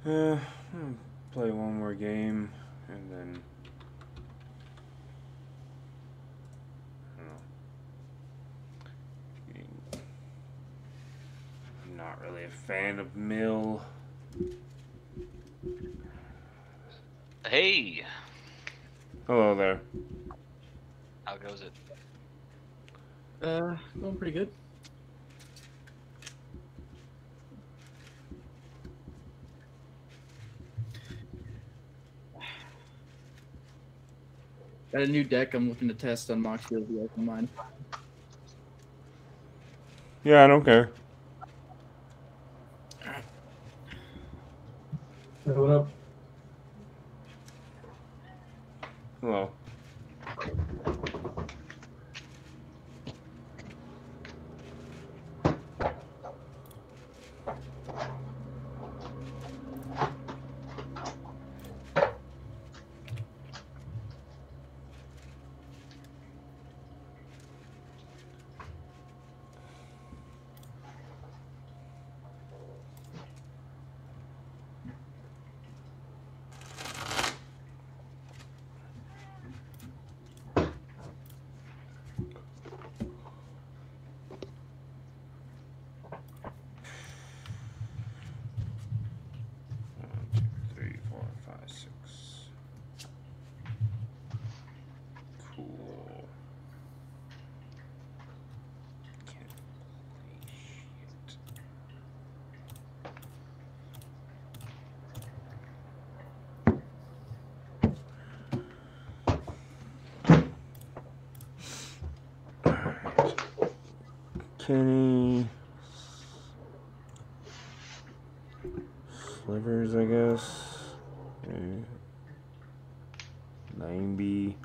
I'll play one more game, and then I don't know. I'm not really a fan of Mill. Hey, Hello there. how goes it? Going pretty good. Got a new deck I'm looking to test on Moxie if you guys don't mind. Yeah, I don't care. Hey, what up? Hello. One, two, three, four, five, six. Cool. Can't play shit. Alright. Kenny. Slivers, I guess. 90.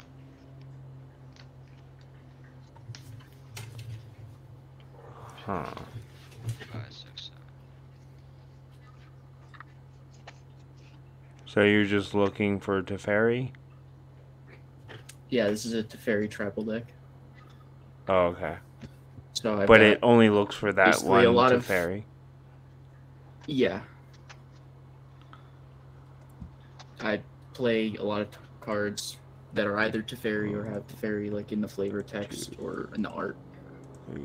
Huh. 5, 6, 7. So you're just looking for Teferi? Yeah, this is a Teferi tribal deck. Oh, okay. So I've But got it only looks for that basically a one lot of Teferi. yeah. I play a lot of cards that are either Teferi or have Teferi like in the flavor text or in the art. Three.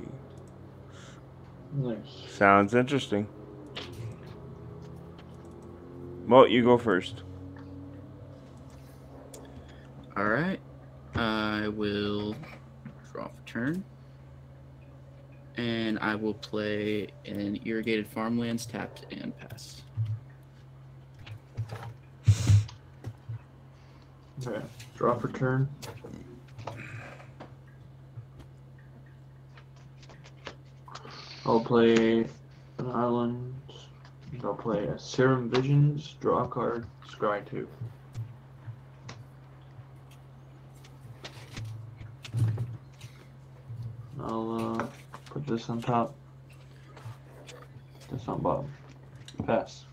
Nice. Sounds interesting. Well, you go first. All right. I will draw for turn. And I will play an irrigated farmlands tapped and pass. Okay, draw for turn. I'll play an island. I'll play a Serum Visions, draw a card, scry 2. I'll put this on top. This on bottom. Pass.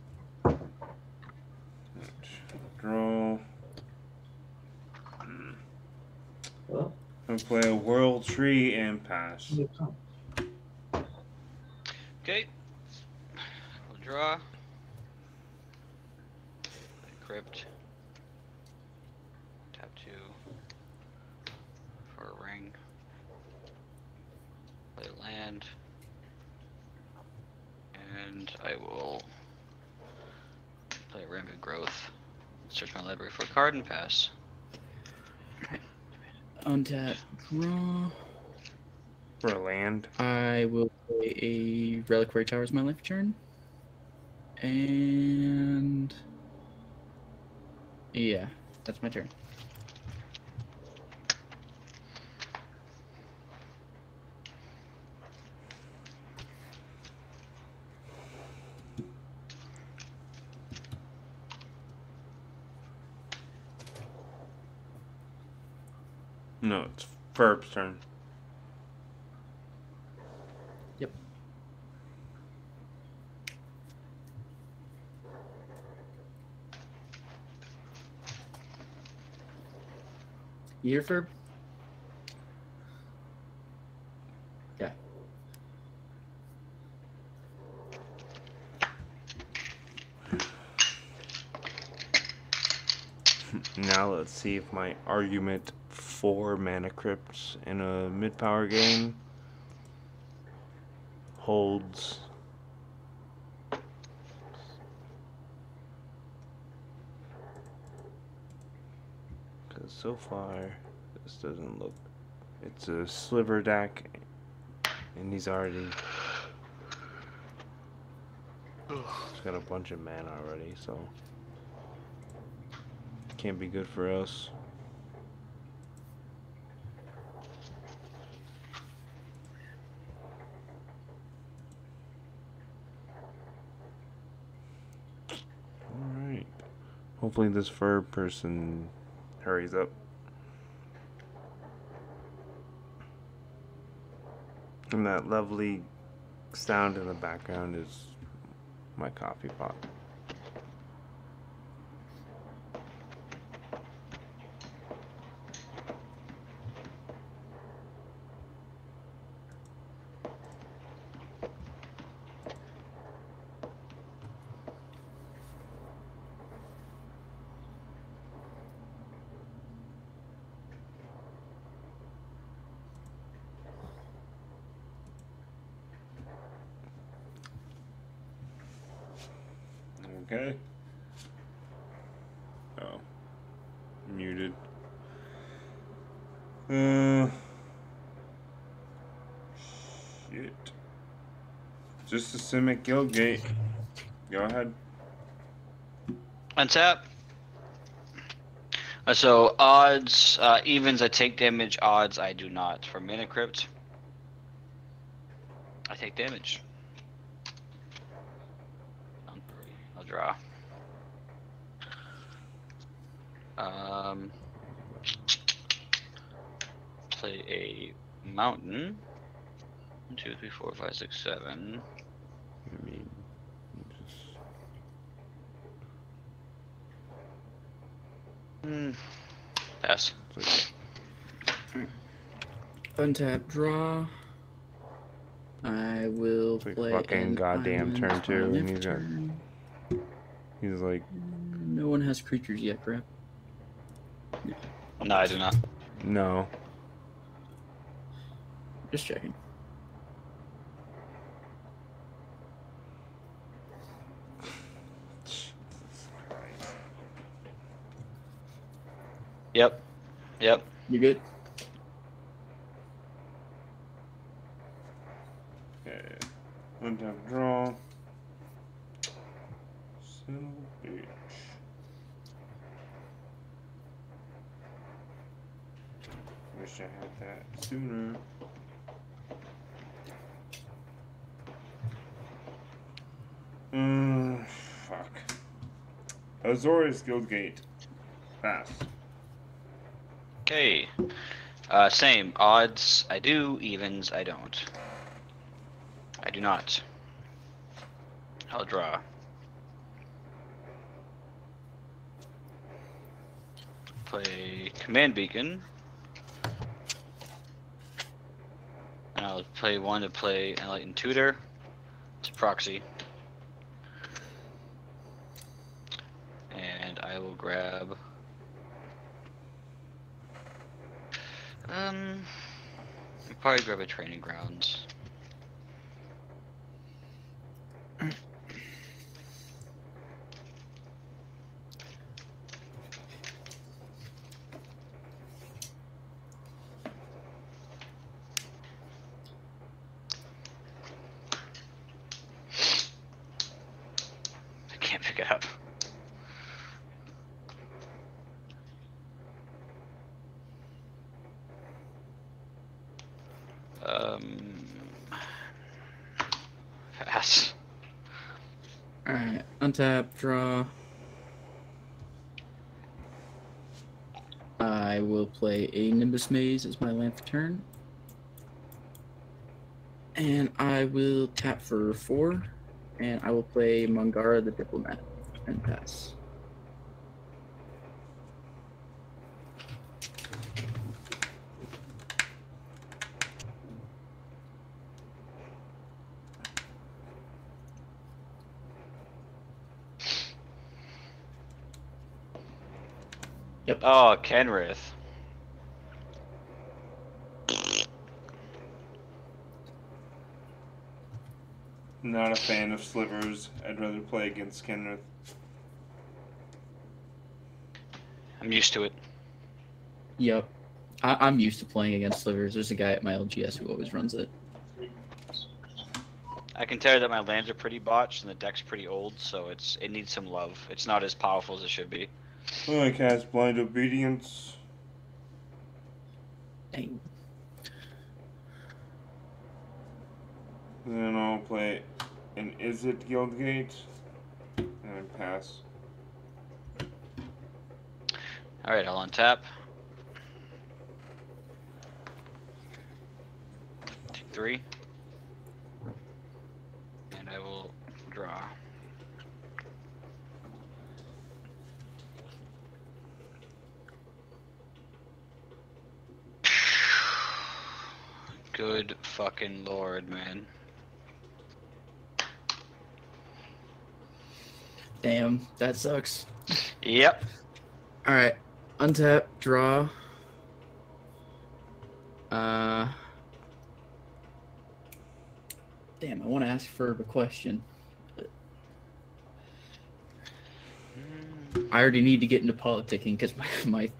Draw. Well, I'm gonna play a World Tree and pass. Okay. We'll draw. Play Crypt. Tap 2 for a ring. Play land. And I will play Rampant Growth. Search my library for a card and pass. Untap, draw. For a land. I will play a Reliquary Towers my life turn. And yeah, that's my turn. No, it's Ferb's turn. Yep. You here, Ferb? Yeah. Now let's see if my argument for mana crypts in a mid-power game holds. Because so far, this doesn't look. It's a sliver deck, and he's already. He's got a bunch of mana already, so. Can't be good for us. Alright. Hopefully this fur person hurries up. And that lovely sound in the background is my coffee pot. Okay. Oh. Muted. Shit. Just a Simic Guildgate. Go ahead. Untap. So odds, evens I take damage, odds I do not. For Mana Crypt, I take damage. I'll draw. Play a mountain. 1, 2, 3, 4, 5, 6, 7. I mean, Pass. Untap, draw. I will It's like play fucking an goddamn turn island two, on and next he's got- turn. he's like, No one has creatures yet, correct? No, I do not. no. Just checking. Yep. Yep. You good? Okay. Untap, draw. Son of a bitch. Wish I had that sooner. Fuck. Azorius Guildgate. Pass. Okay. Same. Odds I do, evens I don't. I do not. I'll draw. Play Command Beacon. And I'll play one to play Enlightened Tutor. It's a proxy. And I will grab I'll probably grab a Training Grounds. I can't pick it up. Pass. Alright, untap, draw. I will play a Nimbus Maze as my land for turn. And I will tap for 4. And I will play Mangara the Diplomat and pass. Oh, Kenrith. Not a fan of slivers. I'd rather play against Kenrith. I'm used to it. Yep. I'm used to playing against slivers. There's a guy at my LGS who always runs it. I can tell you that my lands are pretty botched and the deck's pretty old, so it needs some love. It's not as powerful as it should be. Oh, I cast Blind Obedience. Dang. Then I'll play an Izzet Guildgate. And pass. Alright, I'll untap. 3. And I will draw. Good fucking lord, man. Damn, that sucks. Yep. Alright. Untap, draw. Damn, I want to ask for a question. I already need to get into politicking because I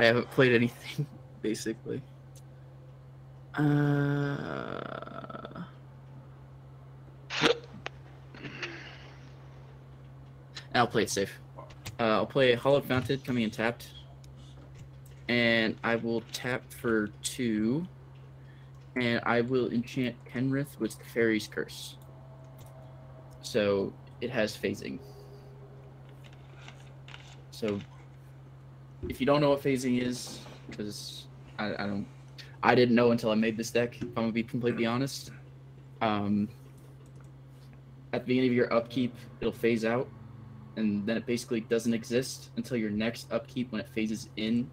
haven't played anything, basically. I'll play it safe. I'll play Hollowed Fountain coming in tapped. And I will tap for 2. And I will enchant Kenrith with Fairy's Curse. So it has phasing. So if you don't know what phasing is, because I didn't know until I made this deck, if I'm gonna be completely honest. At the beginning of your upkeep, it'll phase out, and then it basically doesn't exist until your next upkeep when it phases in,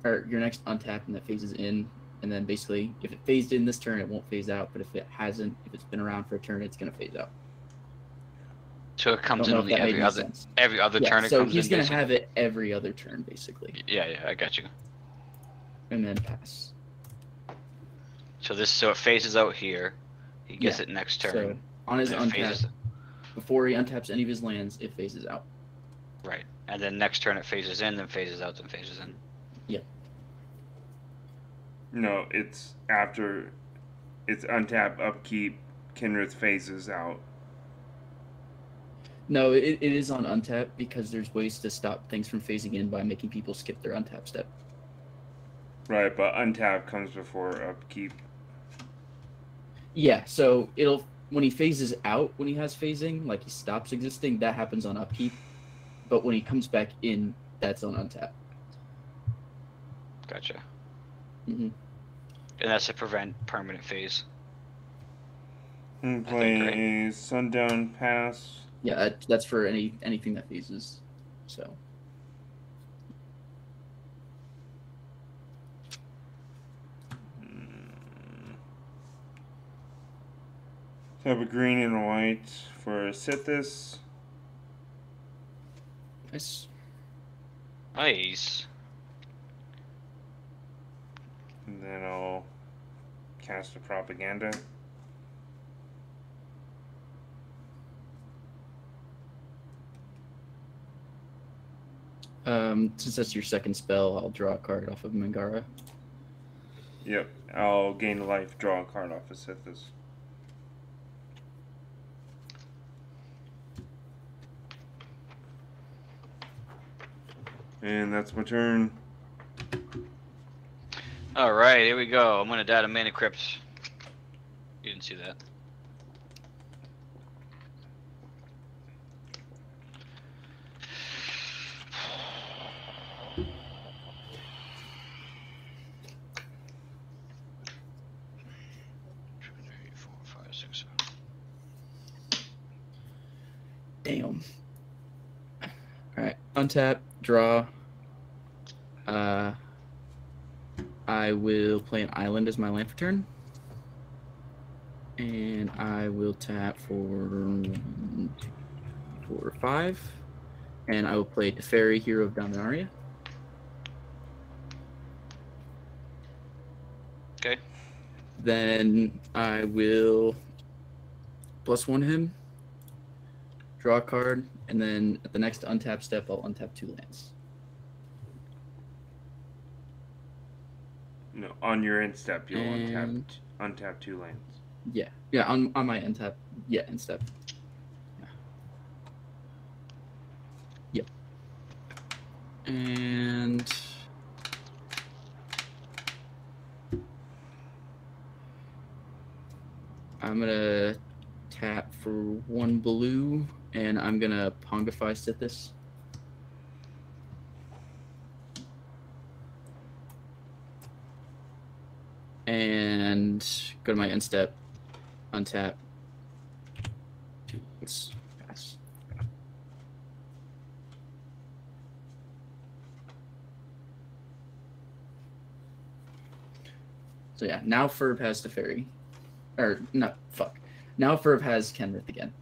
or your next untap and that phases in, and then basically if it phased in this turn, it won't phase out, but if it hasn't, if it's been around for a turn, it's gonna phase out. So it comes in Don't know only if that made every any other sense. turn it So comes in. he's gonna basically. have it every other turn, basically, Yeah, I got you. and then pass. So it phases out here. He gets Yeah, it next turn. So on his and it untap, phases, before he untaps any of his lands, it phases out. right. And then next turn it phases in, then phases out, then phases in. No, it's after. It's untap, upkeep, Kenrith phases out. No, it is on untap because there's ways to stop things from phasing in by making people skip their untap step. Right, but untap comes before upkeep. Yeah, so when he phases out, when he has phasing, like he stops existing, that happens on upkeep. But when he comes back in, that's on untap. Gotcha. Mm-hmm. And that's to prevent permanent phase. And I think, play a Sundown Pass. Yeah, that's for anything that phases. So. So I have a green and a white for Sithis. Nice. Nice. And then I'll cast a Propaganda. Since that's your second spell, I'll draw a card off of Mangara. Yep, I'll gain life, draw a card off of Sithis. And that's my turn. Alright, here we go. I'm gonna die to Mana Crypt. You didn't see that. Damn. Alright, untap, draw. I will play an island as my land for turn. And I will tap for 1, 2, 4, 5. and I will play Teferi, Hero of Dominaria. Okay. Then I will +1 him, draw a card, and then at the next untap step, I'll untap 2 lands. No, on your end step, you'll And- untap 2 lands. Yeah, on my end tap, end step. Yeah. And I'm gonna tap for 1 blue, and I'm gonna Pongify Sithis. And go to my end step, untap. Let's pass. So yeah, now Ferb has Teferi. Or, no, fuck. Now Ferb has Kenrith again.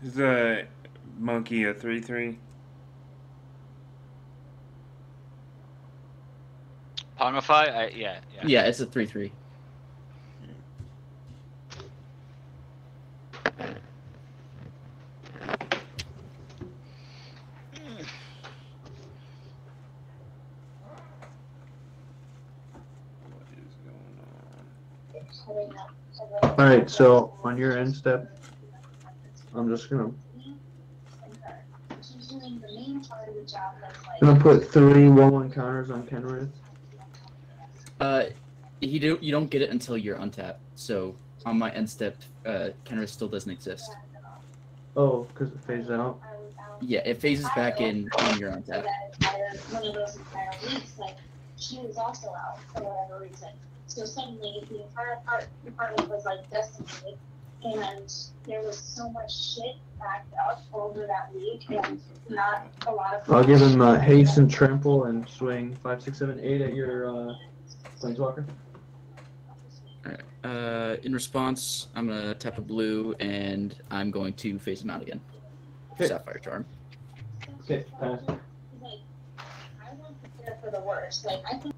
Is the monkey a 3/3? Pongify? Yeah. Yeah, it's a 3/3. What is going on? Alright, so on your end step, I'm just gonna put 3 1/1 counters on Kenrith. You don't get it until you're untapped. So on my end step, Kenrith still doesn't exist. Oh, because it phases out. Yeah, it phases back in when you're untapped. One of those entire weeks, like she was also out for whatever reason. So suddenly the entire apartment was like decimated, and there was so much shit backed up over that week, and not a lot of. I'll give him haste and trample and swing 5, 6, 7, 8 at your planeswalker. In response, I'm gonna tap a blue, and I'm going to phase him out again. Okay. Sapphire Charm. Okay, pass. Like, I want to prepare for the worst. Like, I think.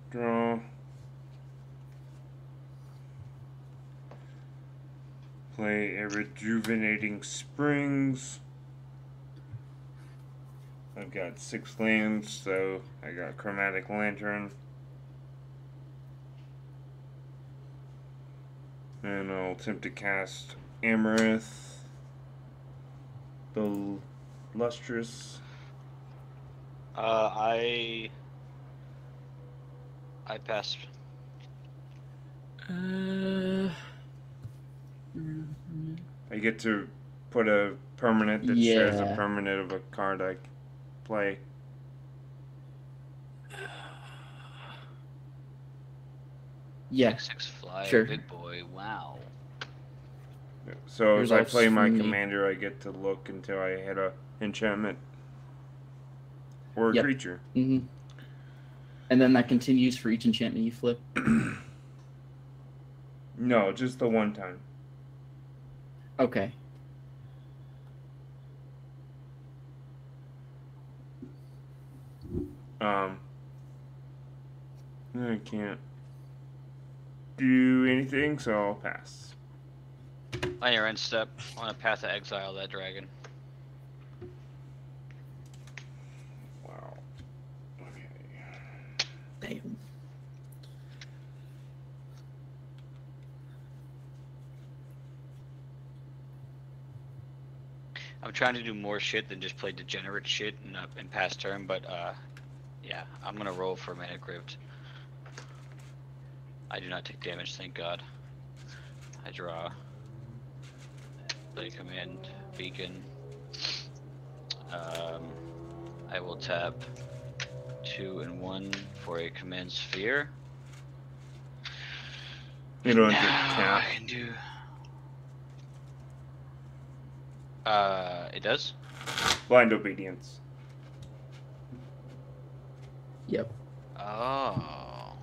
Draw. Play a Rejuvenating Springs. I've got 6 lands, so I got Chromatic Lantern. And I'll attempt to cast Amarith, the Lustrous. I passed. I get to put a permanent that shares a Yeah. permanent of a card I play. Yeah. 6 fly, Sure. big boy. Wow. So if I Results play my from me. commander, I get to look until I hit a enchantment or a Yep. creature. hmm And then that continues for each enchantment you flip. No, just the one time. Okay. I can't do anything, so I'll pass. On your end step, on a path to exile that dragon. Wow. Okay. Damn. I'm trying to do more shit than just play degenerate shit in past turn, but yeah, I'm gonna roll for Mana Crypt. I do not take damage, thank God. I draw. Play command, beacon. I will tap 2 and 1 for a command sphere. You don't have Now to tap. I can do. It does. Blind obedience. Yep. Oh.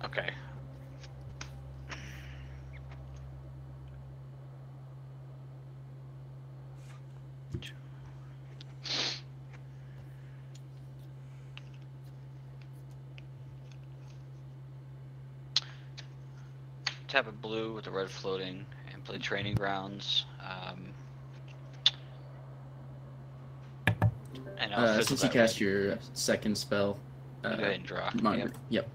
Okay. Tap a blue with the red floating and play Training Grounds. And I'll fizzle Since you that cast red. your second spell, Go ahead and draw. Yep.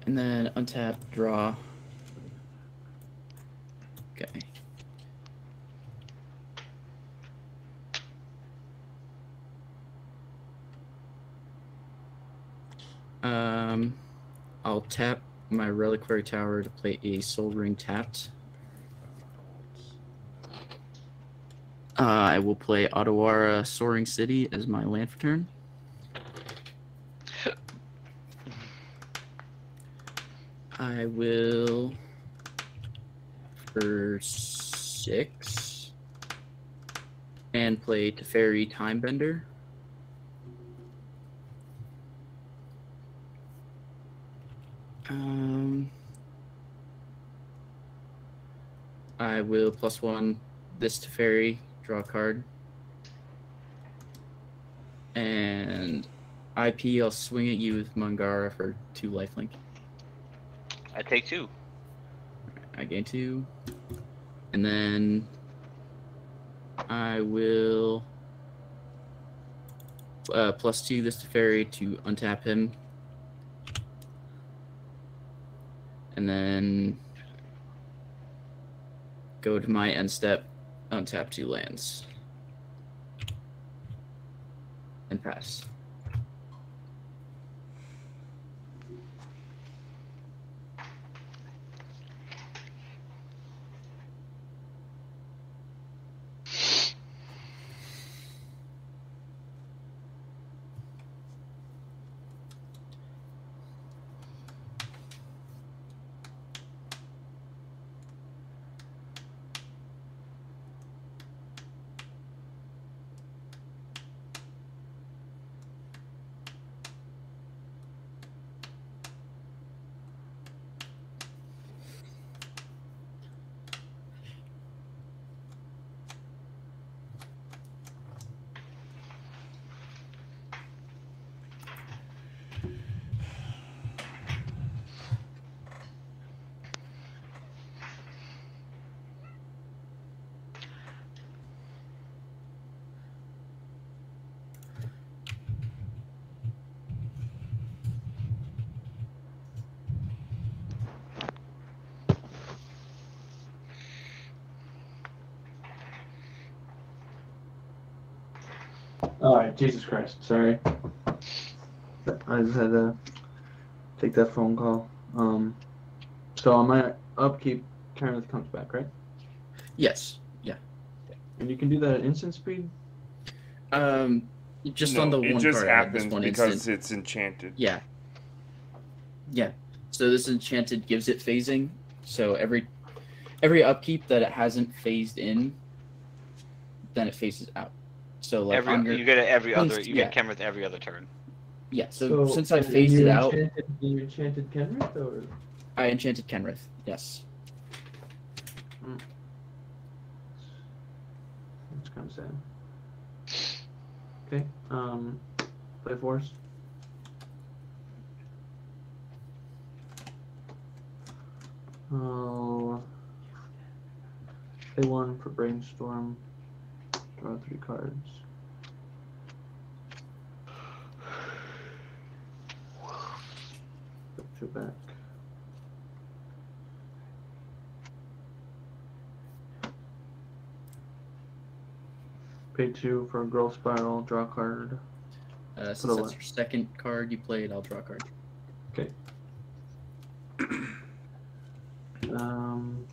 And then untap, draw. Okay. I'll tap my Reliquary Tower to play a Soul Ring tapped. I will play Otawara Soaring City as my land for turn. I will, for 6, and play Teferi Timebender. I will +1 this Teferi, draw a card. And IP, I'll swing at you with Mangara for 2 lifelink. I take 2. I gain 2. And then I will +2 this Teferi to untap him. And then go to my end step, untap 2 lands. And pass. Alright, Jesus Christ, sorry. I just had to take that phone call. So on my upkeep, Kenneth comes back, right? Yes. Yeah. And you can do that at instant speed? Just No, on the it one just card, I had this happens one because instant. it's enchanted. Yeah. Yeah. So this enchanted gives it phasing. So every upkeep that it hasn't phased in, then it phases out. So like on your, you get it every other. You yeah. get Kenrith every other turn. Yeah. So since I phased it out, You enchanted Kenrith, or? I enchanted Kenrith. Yes. That's kind of sad. Okay. Play Force. Oh. Play 1 for Brainstorm. Draw 3 cards. Put 2 back. Pay 2 for a Growth Spiral. Draw a card. Since Put that's away. your second card you played, I'll draw a card. Okay. Um.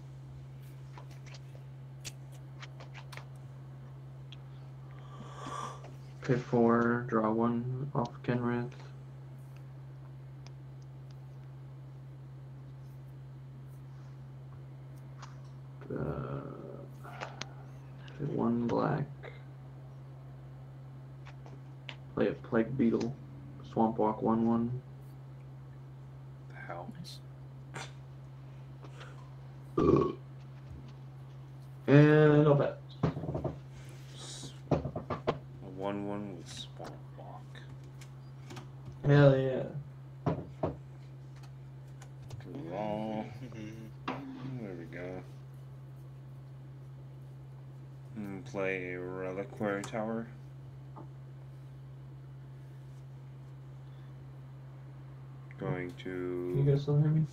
Pay 4, draw 1 off Kenrith. Pay 1 black. Play a Plague Beetle. Swamp Walk 1/1. The hell? And I'll bet. A 1/1 with Swamp Walk. Hell yeah. Draw. There we go. And play a Reliquary Tower. Going Can you to. guys still hear me?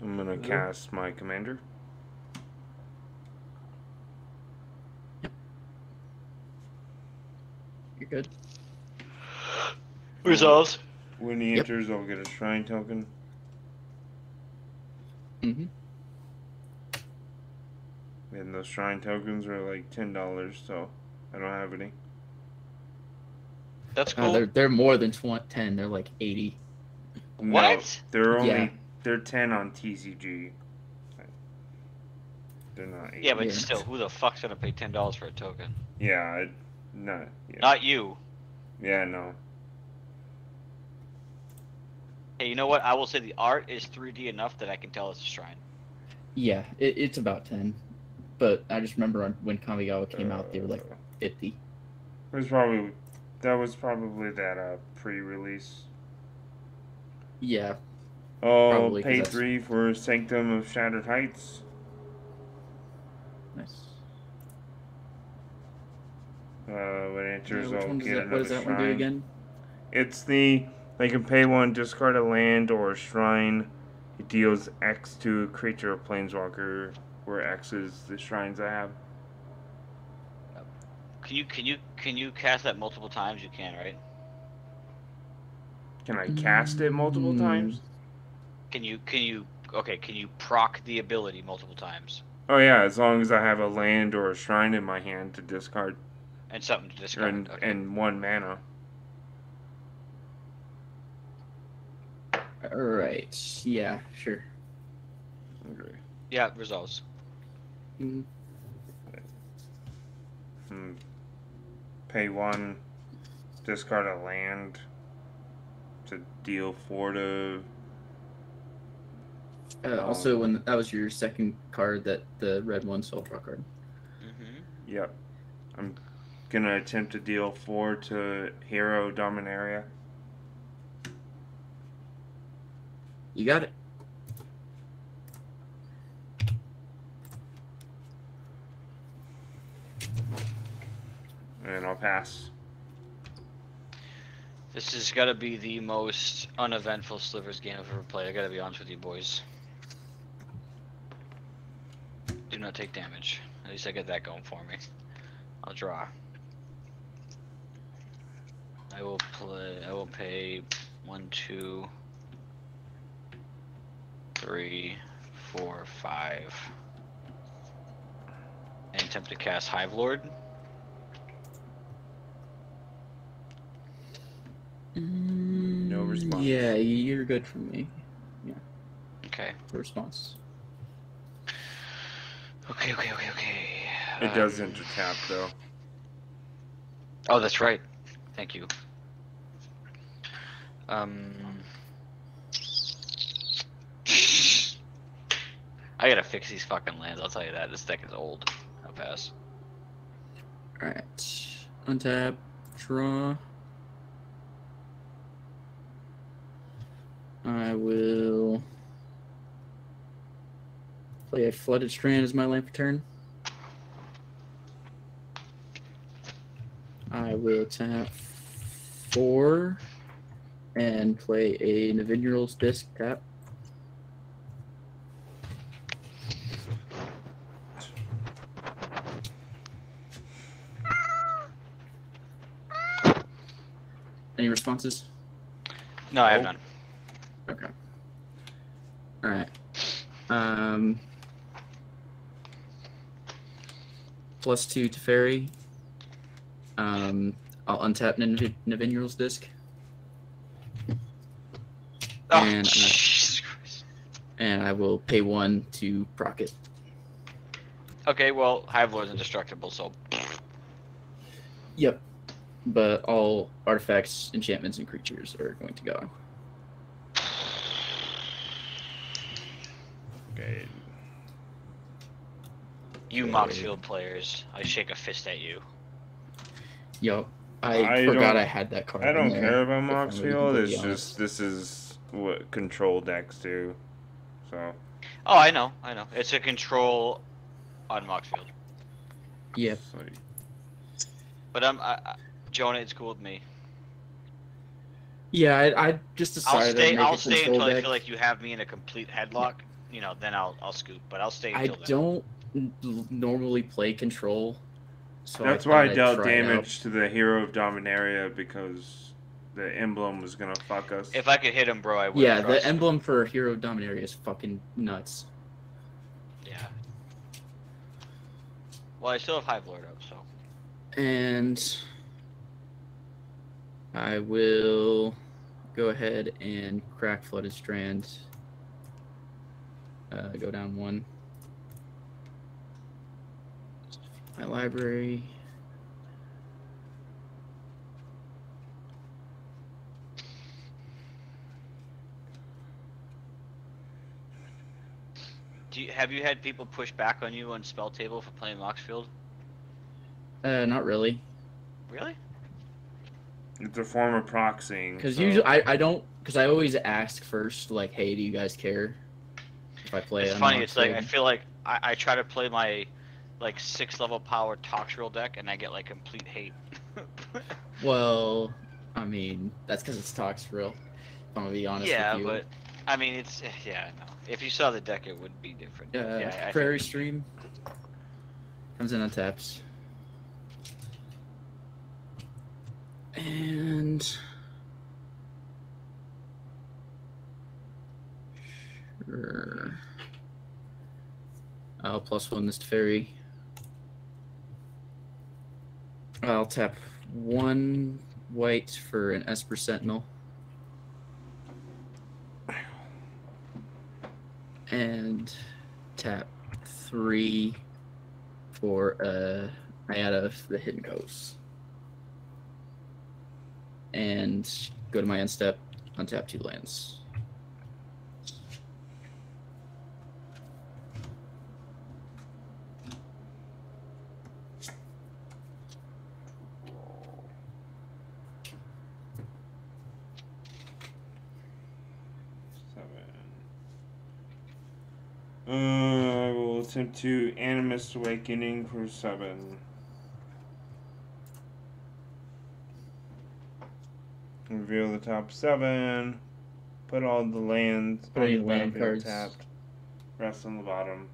I'm gonna cast my commander. You're good. Resolved. When he Yep. enters, I'll get a shrine token. Mm-hmm. And those shrine tokens are like $10, so I don't have any. That's cool. They're more than 10. They're like 80. No, What? they're only Yeah. they're 10 on TCG. They're not 8. Yeah, but Yeah. still, who the fuck's gonna pay $10 for a token? Yeah, no. Yeah. Not you. Yeah, no. Hey, you know what? I will say the art is 3D enough that I can tell it's a shrine. Yeah, it's about 10. But I just remember when Kamigawa came out, they were like 50. That was probably that pre-release. Yeah. Oh, Probably, 'cause pay that's- 3 for Sanctum of Shattered Heights. Nice. When it enters, Which I'll one does get that, another what does that shrine. one do again? It's they can pay 1, discard a land or a shrine. It deals X to a creature or planeswalker, where X is the shrines I have. Can you cast that multiple times? You can, right? Can I cast it multiple times? Can you proc the ability multiple times? Oh yeah, as long as I have a land or a shrine in my hand to discard And something to discard. and, Okay. and 1 mana. Alright. Yeah, sure. Okay. Yeah, resolves. Mm, Pay 1, discard a land to deal 4 to. Also, when that was your second card, that the red one soul draw card. Mm-hmm. Yep. I'm gonna attempt to deal 4 to Hero Dominaria. You got it. And I'll pass. This has got to be the most uneventful Slivers game I've ever played. I gotta be honest with you, boys. Do not take damage. At least I get that going for me. I'll draw. I will pay 1, 2, 3, 4, 5. And attempt to cast Hive Lord. No response. Yeah, you're good for me. Okay. Response. Okay. It does enter tap though. Oh, that's right. Thank you. I gotta fix these fucking lands, I'll tell you that. This deck is old. I'll pass. Alright. Untap. Draw. I will play a Flooded Strand as my land for turn. I will tap 4 and play a Navinural's Disc tap. Any responses? No, I have Oh. none. Okay. All right. +2 to Fairy. I'll untap Navinural's disc. Oh, And, Jesus Christ. And I will pay 1 to proc it. Okay, well, Hive Lord's indestructible, so. Yep. But all artifacts, enchantments, and creatures are going to go. Okay. You Moxfield players, I shake a fist at you. Yup. I I forgot don't- I had that card. I in don't there, care about if I'm gonna be Moxfield. It's completely just this is what control decks do. So Oh, I know. It's a control on Moxfield. Yep. But Jonah, it's cool with me. Yeah, I just decided to make I'll a stay control until I deck. feel like you have me in a complete headlock. You know, then I'll scoop. But I'll stay I until then. don't normally play control, so that's why I thought I'd dealt try it out. damage to the hero of Dominaria because the emblem was gonna fuck us. If I could hit him, bro, I would. Yeah, the emblem for Hero of Dominaria is fucking nuts. Yeah. Well, I still have Hive Lord up, so. And I will go ahead and crack Flooded Strand. Go down 1. My library. Have you had people push back on you on Spell Table for playing Moxfield? Not really. Really? It's a form of proxying. Because so- usually I don't, because I always ask first, like, hey, do you guys care if I play? It's on funny. It's like I Moxfield? feel like I try to play my like 6th level power Toxrill deck, and I get like complete hate. Well, I mean, that's because it's Toxrill. If I'm gonna be honest Yeah, with you. but I mean, it's yeah. No. If you saw the deck, it would be different. Yeah, I Prairie Stream comes in on taps. And sure. I'll +1 this to Fairy. I'll tap 1 white for an Esper Sentinel. And tap 3 for Nyada of the Hidden Coast. And go to my end step, untap 2 lands. I will attempt to Animist Awakening for 7. Reveal the top 7. Put all the lands Put on any the land battlefield cards. tapped. Rest on the bottom.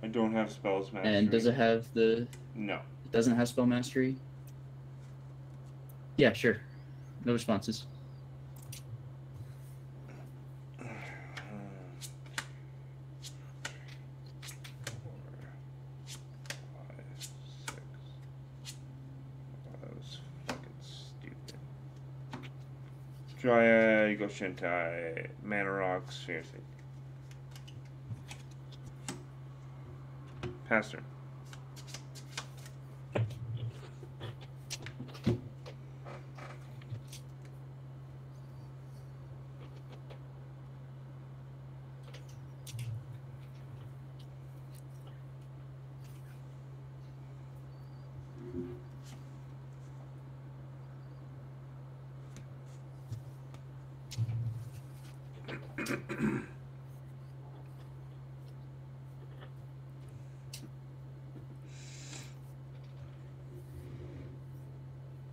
I don't have spells mastery. And does it have the? No. It doesn't have spell mastery. Yeah, sure. No responses. Dryad, Go Shintai, Mana Rocks, seriously. Pass turn.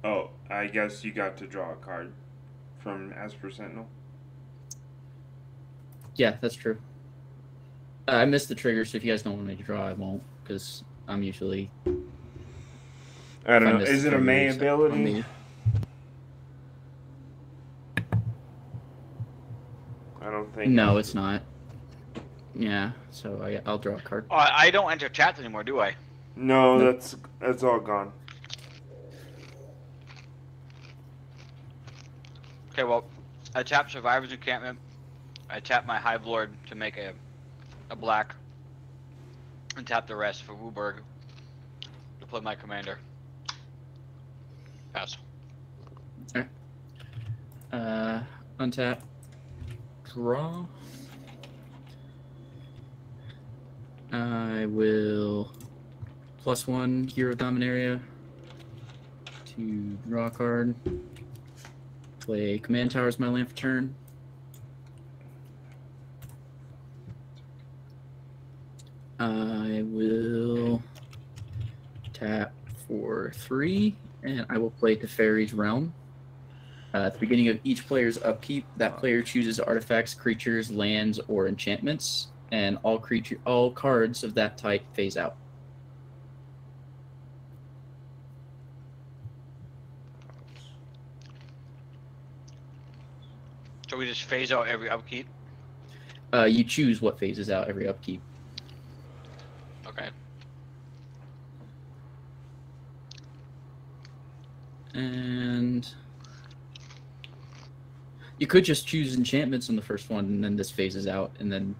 Oh, I guess you got to draw a card from Esper Sentinel. Yeah, that's true. I missed the trigger, so if you guys don't want me to draw, I won't, because I'm usually. I don't know. missed Is the it a May triggers, ability? on me. I don't think. No, it's not. Yeah, so I'll draw a card. Oh, I don't enter chats anymore, do I? No, Nope. that's all gone. Okay, well, I tap Survivor's Encampment. I tap my Hive Lord to make a black. And tap the rest for Wooburg to play my commander. Pass. Untap. Draw. I will +1 Hero Dominaria to draw a card. Play Command Tower as my land for turn. I will tap for 3, and I will play Teferi's Realm. At the beginning of each player's upkeep, that player chooses artifacts, creatures, lands, or enchantments, and all cards of that type phase out. So we just phase out every upkeep? You choose what phases out every upkeep. Okay. And you could just choose enchantments on the first one, and then this phases out, and then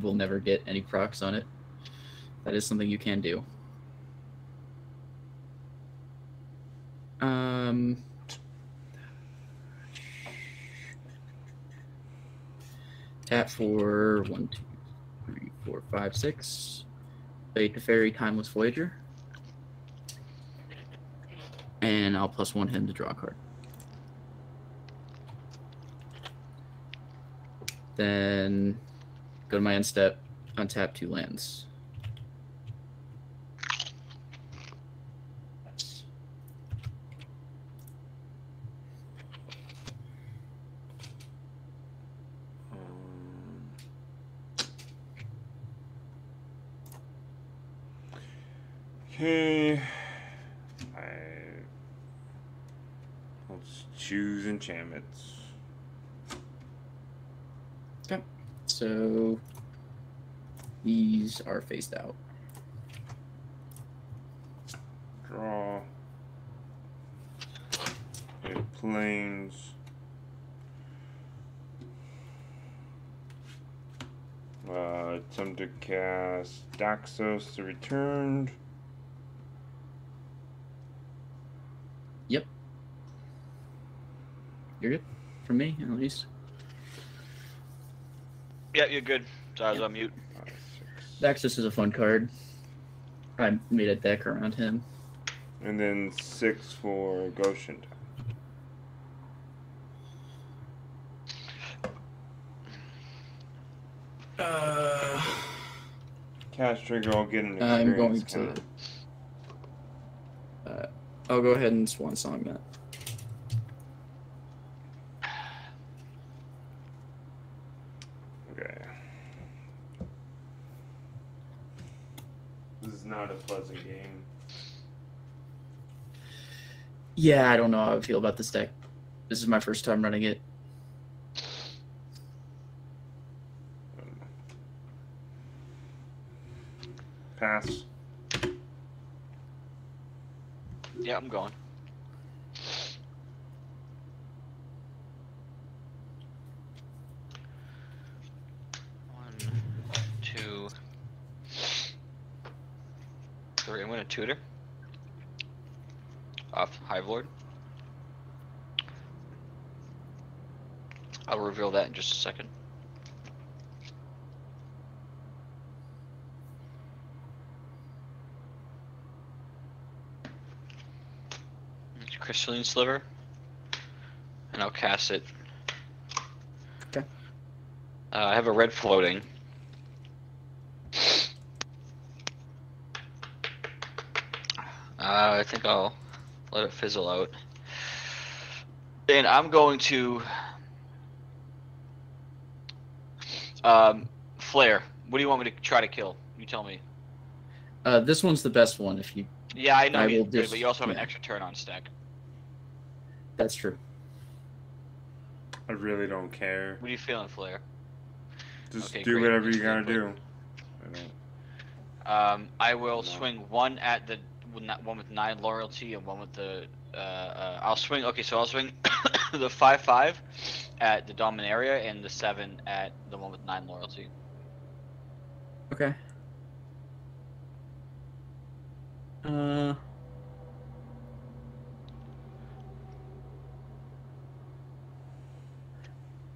we'll never get any procs on it. That is something you can do. Tap for 1, 2, 3, 4, 5, 6. Play Teferi Timeless Voyager. And I'll +1 him to draw a card. Then go to my end step, untap 2 lands. Okay. Let's choose enchantments. Okay. So these are phased out. Draw. Okay, planes. Attempt to cast Daxos the Returned. Yep. You're good? From me, at least. Yeah, you're good. So I was on mute. 5, 6. Daxos is a fun card. I made a deck around him. And then 6 for Goshen. Cast trigger, I'll get an I'm going experience to. count. I'll go ahead and Swan Song that. Okay. This is not a pleasant game. Yeah, I don't know how I feel about this deck. This is my first time running it. Pass. Yeah, I'm going. One, 2, 3. I'm gonna tutor. Off Hive Lord. I'll reveal that in just a second. Crystalline Sliver, and I'll cast it. Okay. I have a red floating. I think I'll let it fizzle out. And I'm going to Flare. What do you want me to try to kill? You tell me. This one's the best one if you. Yeah, I know I you will do, just- but you also have an yeah. extra turn on stack. That's true. I really don't care. What are you feeling, Flare? Just Okay, do great. whatever you That's gotta good. do. I don't. I will swing one at the one with 9 loyalty and one with the. I'll swing. Okay, so I'll swing the 5/5 at the Dominaria and the 7 at the one with 9 loyalty. Okay.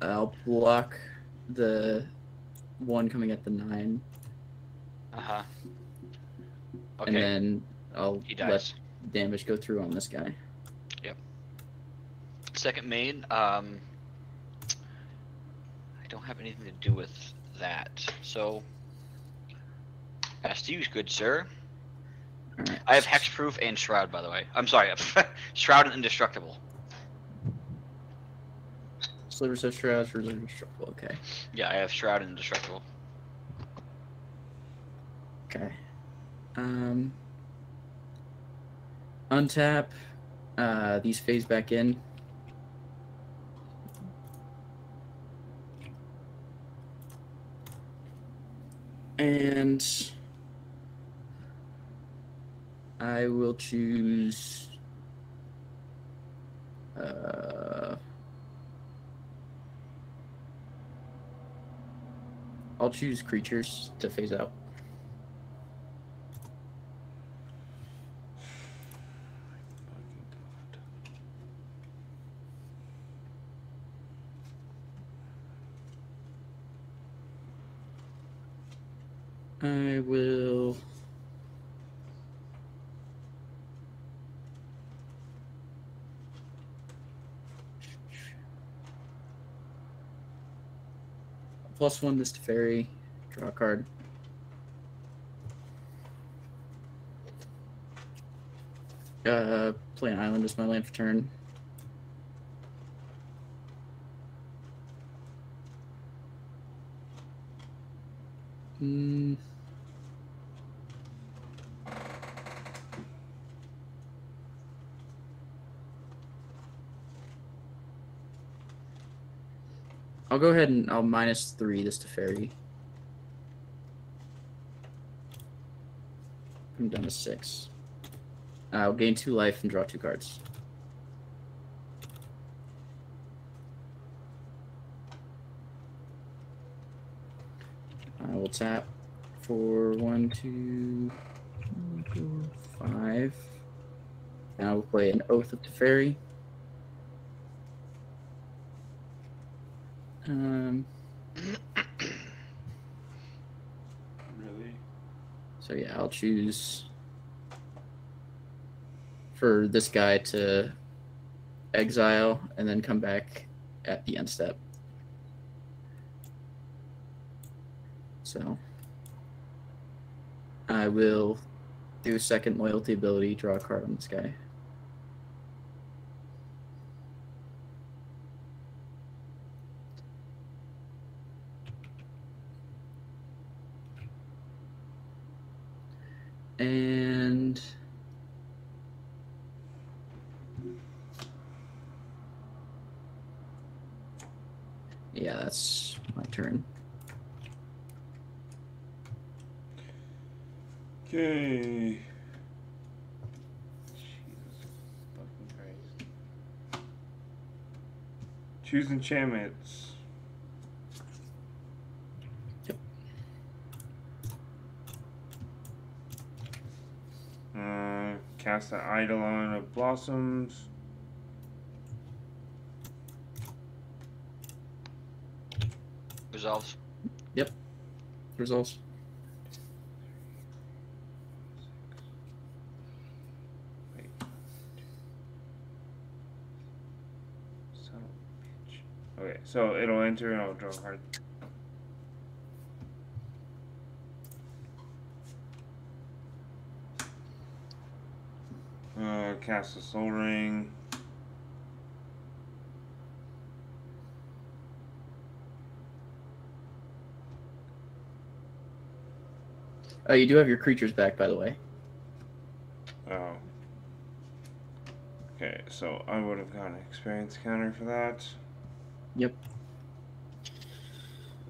I'll block the one coming at the 9, Uh huh. Okay. and then I'll He let dies. damage go through on this guy. Second main. I don't have anything to do with that. So. Asked you, good sir. All right. I have hexproof and shroud, by the way. I'm sorry, shroud and indestructible. Sliver says shrouds, reserve indestructible. Okay. Yeah, I have shroud and indestructible. Okay. Untap. These phase back in. And I will choose. I'll choose creatures to phase out. I will. +1 this to fairy. Draw a card. Play an island as my land for turn. I'll go ahead and I'll -3 this to fairy. I'm down to 6. I'll gain 2 life and draw 2 cards. I will tap for 1, 2, 3, 4, 5. And I will play an Oath of Teferi. Really? So yeah, I'll choose for this guy to exile and then come back at the end step. So I will do a second loyalty ability, draw a card on this guy. And yeah, that's my turn. Okay. Jesus fucking Christ. Choose enchantments. Yep. Cast the Eidolon of Blossoms. Resolves. Resolves. Wait. Son of a bitch. Okay, so it'll enter and I'll draw a card. Cast a Soul Ring. You do have your creatures back, by the way. Oh. Okay, so I would have gotten an experience counter for that. Yep.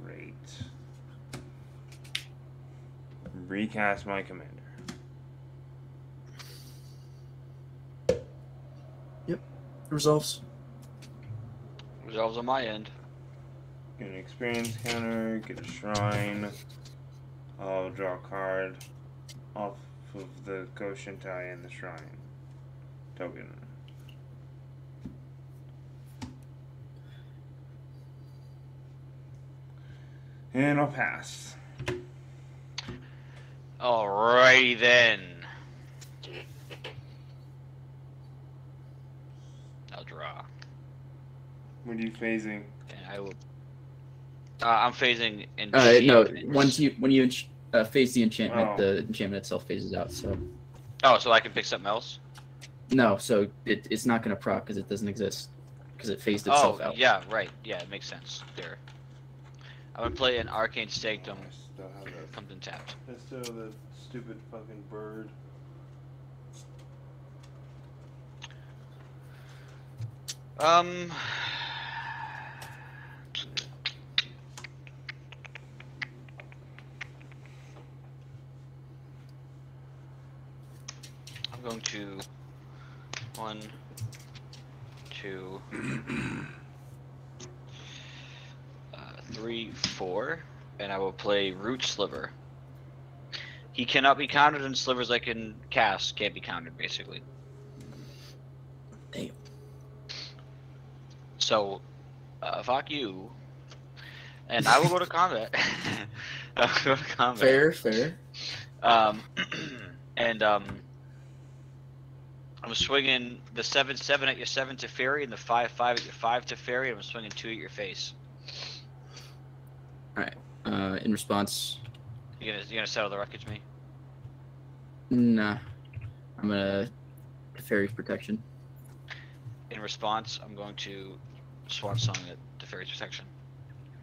Great. recast my commander. Resolves. Resolves on my end. Get an experience counter, get a shrine. I'll draw a card off of the Goshentai and the shrine token. And I'll pass. Alrighty then. I'll draw. What are you phasing? And I will. I'm phasing No, enchantments. when you phase the enchantment, Oh. the enchantment itself phases out. So Oh, so I can pick something else? no, so it's not gonna proc because it doesn't exist because it phased Oh, itself out. yeah, right. Yeah, it makes sense. There. I'm gonna play an Arcane Sanctum. I still have that. Comes in tapped. I still have that stupid fucking bird. I'm going to 1, 2, 3, 4, and I will play Root Sliver. He cannot be countered, and slivers I can cast can't be countered, basically. Damn. So, fuck you. And I will go to combat. I will go to combat. Fair. And I'm swinging the 7/7 at your 7 to fairy and the 5/5 at your 5 to fairy. I'm swinging 2 at your face. All right. In response, You gonna settle the wreckage me? nah. I'm gonna Fairy's Protection. In response, I'm going to Swan Song at the fairy's protection.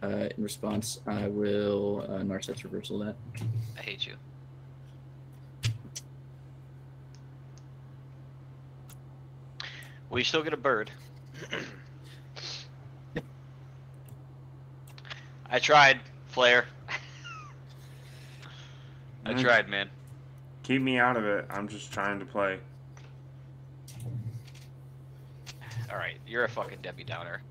In response, I will Narset's Reversal that. I hate you. Well, you still get a bird. I tried, Flare. I Nice. tried, man. Keep me out of it. I'm just trying to play. Alright, you're a fucking Debbie Downer.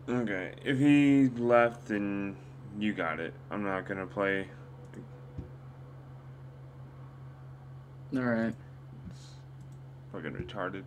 Okay, if he left, then you got it. I'm not gonna play. All right. It's fucking retarded.